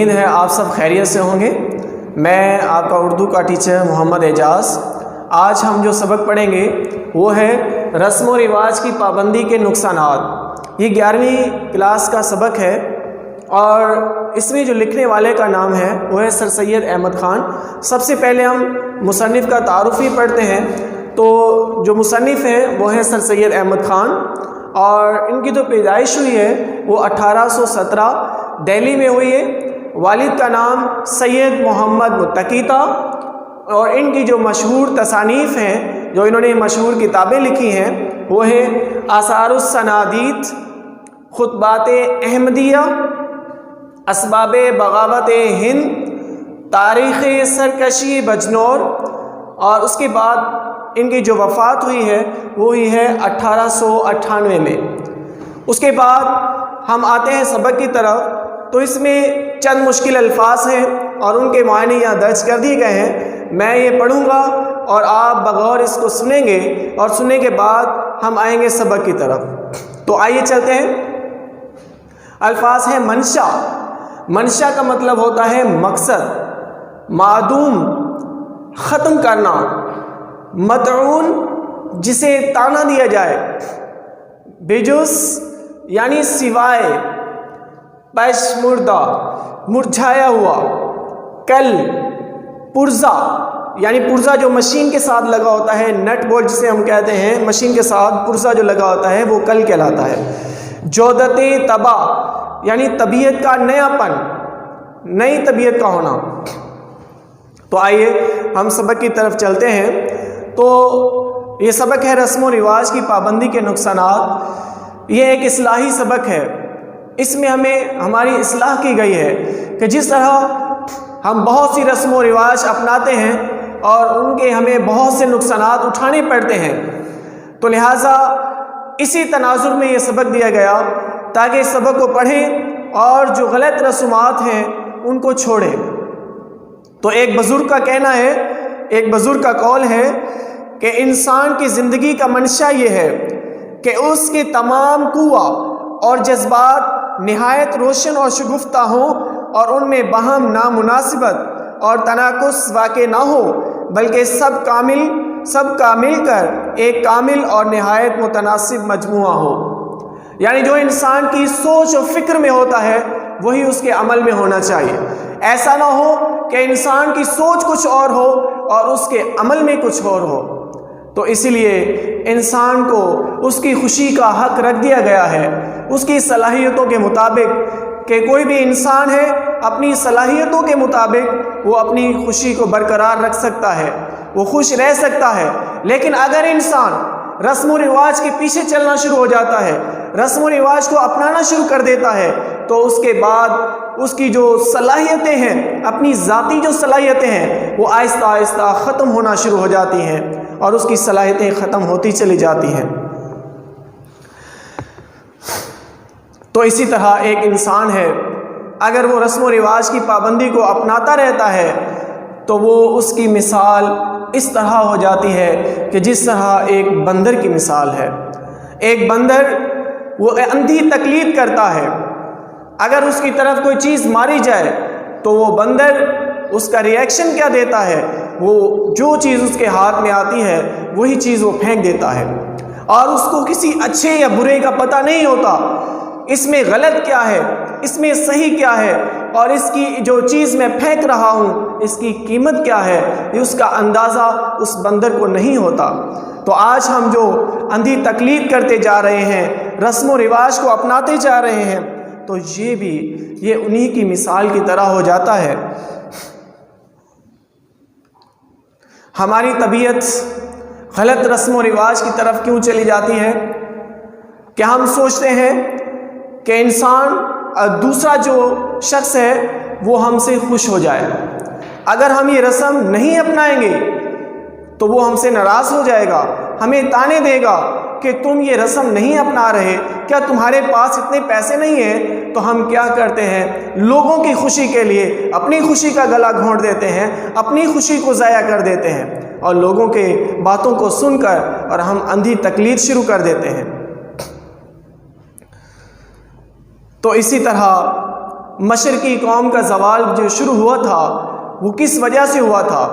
امید ہے آپ سب خیریت سے ہوں گے۔ میں آپ کا اردو کا ٹیچر محمد اعجاز۔ آج ہم جو سبق پڑھیں گے وہ ہے رسم و رواج کی پابندی کے نقصانات۔ یہ 11ویں کلاس کا سبق ہے اور اس میں جو لکھنے والے کا نام ہے وہ ہے سر سید احمد خان۔ سب سے پہلے ہم مصنف کا تعارف ہی پڑھتے ہیں۔ تو جو مصنف ہیں وہ ہے سر سید احمد خان، اور ان کی جو پیدائش ہوئی ہے وہ 1817 دہلی میں ہوئی ہے۔ والد کا نام سید محمد متقی تھا، اور ان کی جو مشہور تصانیف ہیں، جو انہوں نے مشہور کتابیں لکھی ہیں، وہ ہے آثار السنادید، خطبات احمدیہ، اسباب بغاوت ہند، تاریخ سرکشی بجنور، اور اس کے بعد ان کی جو وفات ہوئی ہے وہ ہوئی ہے 1898 میں۔ اس کے بعد ہم آتے ہیں سبق کی طرف۔ تو اس میں چند مشکل الفاظ ہیں اور ان کے معنی یہاں درج کر دیے گئے ہیں۔ میں یہ پڑھوں گا اور آپ بغور اس کو سنیں گے، اور سننے کے بعد ہم آئیں گے سبق کی طرف۔ تو آئیے چلتے ہیں۔ الفاظ ہیں منشا۔ منشا کا مطلب ہوتا ہے مقصد، معدوم ختم کرنا، مطعون جسے تانا دیا جائے، بجز یعنی سوائے، پشمردہ مرجھایا ہوا، کل پرزا یعنی پرزا جو مشین کے ساتھ لگا ہوتا ہے، نٹ بولٹ جسے ہم کہتے ہیں، مشین کے ساتھ پرزا جو لگا ہوتا ہے وہ کل کہلاتا ہے۔ جودت طبع یعنی طبیعت کا نیا پن، نئی طبیعت کا ہونا۔ تو آئیے ہم سبق کی طرف چلتے ہیں۔ تو یہ سبق ہے رسم و رواج کی پابندی کے نقصانات۔ یہ ایک اصلاحی سبق ہے۔ اس میں ہمیں ہماری اصلاح کی گئی ہے کہ جس طرح ہم بہت سی رسم و رواج اپناتے ہیں اور ان کے ہمیں بہت سے نقصانات اٹھانے پڑتے ہیں، تو لہٰذا اسی تناظر میں یہ سبق دیا گیا تاکہ اس سبق کو پڑھیں اور جو غلط رسومات ہیں ان کو چھوڑیں۔ تو ایک بزرگ کا کہنا ہے، ایک بزرگ کا قول ہے کہ انسان کی زندگی کا منشا یہ ہے کہ اس کے تمام قوہ اور جذبات نہایت روشن اور شگفتہ ہوں، اور ان میں باہم نامناسبت اور تناقض واقع نہ ہو، بلکہ سب کا مل کر ایک کامل اور نہایت متناسب مجموعہ ہو۔ یعنی جو انسان کی سوچ و فکر میں ہوتا ہے وہی اس کے عمل میں ہونا چاہیے۔ ایسا نہ ہو کہ انسان کی سوچ کچھ اور ہو اور اس کے عمل میں کچھ اور ہو۔ تو اسی لیے انسان کو اس کی خوشی کا حق رکھ دیا گیا ہے، اس کی صلاحیتوں کے مطابق، کہ کوئی بھی انسان ہے اپنی صلاحیتوں کے مطابق وہ اپنی خوشی کو برقرار رکھ سکتا ہے، وہ خوش رہ سکتا ہے۔ لیکن اگر انسان رسم و رواج کے پیچھے چلنا شروع ہو جاتا ہے، رسم و رواج کو اپنانا شروع کر دیتا ہے، تو اس کے بعد اس کی جو صلاحیتیں ہیں، اپنی ذاتی جو صلاحیتیں ہیں، وہ آہستہ آہستہ ختم ہونا شروع ہو جاتی ہیں، اور اس کی صلاحیتیں ختم ہوتی چلی جاتی ہیں۔ تو اسی طرح ایک انسان ہے، اگر وہ رسم و رواج کی پابندی کو اپناتا رہتا ہے تو وہ اس کی مثال اس طرح ہو جاتی ہے کہ جس طرح ایک بندر کی مثال ہے۔ ایک بندر وہ اندھی تقلید کرتا ہے۔ اگر اس کی طرف کوئی چیز ماری جائے تو وہ بندر اس کا ریئیکشن کیا دیتا ہے؟ وہ جو چیز اس کے ہاتھ میں آتی ہے وہی چیز وہ پھینک دیتا ہے، اور اس کو کسی اچھے یا برے کا پتہ نہیں ہوتا، اس میں غلط کیا ہے، اس میں صحیح کیا ہے، اور اس کی جو چیز میں پھینک رہا ہوں اس کی قیمت کیا ہے، یہ اس کا اندازہ اس بندر کو نہیں ہوتا۔ تو آج ہم جو اندھی تقلید کرتے جا رہے ہیں، رسم و رواج کو اپناتے جا رہے ہیں، تو یہ انہی کی مثال کی طرح ہو جاتا ہے۔ ہماری طبیعت غلط رسم و رواج کی طرف کیوں چلی جاتی ہے کہ ہم سوچتے ہیں کہ انسان دوسرا جو شخص ہے وہ ہم سے خوش ہو جائے۔ اگر ہم یہ رسم نہیں اپنائیں گے تو وہ ہم سے ناراض ہو جائے گا، ہمیں تانے دے گا کہ تم یہ رسم نہیں اپنا رہے، کیا تمہارے پاس اتنے پیسے نہیں ہیں؟ تو ہم کیا کرتے ہیں؟ لوگوں کی خوشی کے لیے اپنی خوشی کا گلا گھونٹ دیتے ہیں، اپنی خوشی کو ضائع کر دیتے ہیں، اور لوگوں کے باتوں کو سن کر اور ہم اندھی تقلید شروع کر دیتے ہیں۔ تو اسی طرح مشرقی قوم کا زوال جو شروع ہوا تھا وہ کس وجہ سے ہوا تھا؟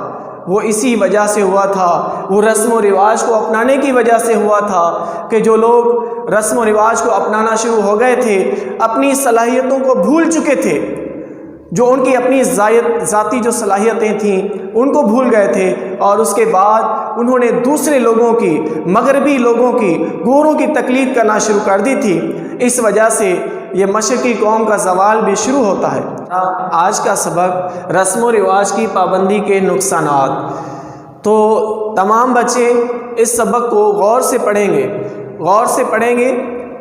وہ اسی وجہ سے ہوا تھا، وہ رسم و رواج کو اپنانے کی وجہ سے ہوا تھا کہ جو لوگ رسم و رواج کو اپنانا شروع ہو گئے تھے، اپنی صلاحیتوں کو بھول چکے تھے، جو ان کی اپنی ذاتی جو صلاحیتیں تھیں ان کو بھول گئے تھے، اور اس کے بعد انہوں نے دوسرے لوگوں کی، مغربی لوگوں کی، گوروں کی تقلید کرنا شروع کر دی تھی۔ اس وجہ سے یہ مشرقی قوم کا زوال بھی شروع ہوتا ہے۔ آج کا سبق رسم و رواج کی پابندی کے نقصانات۔ تو تمام بچے اس سبق کو غور سے پڑھیں گے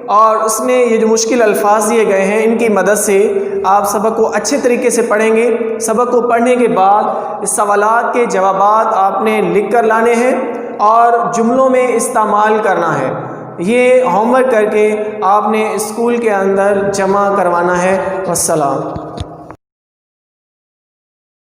اور اس میں یہ جو مشکل الفاظ دیے گئے ہیں ان کی مدد سے آپ سبق کو اچھے طریقے سے پڑھیں گے۔ سبق کو پڑھنے کے بعد اس سوالات کے جوابات آپ نے لکھ کر لانے ہیں اور جملوں میں استعمال کرنا ہے۔ یہ ہوم ورک کر کے آپ نے اسکول کے اندر جمع کروانا ہے۔ والسلام۔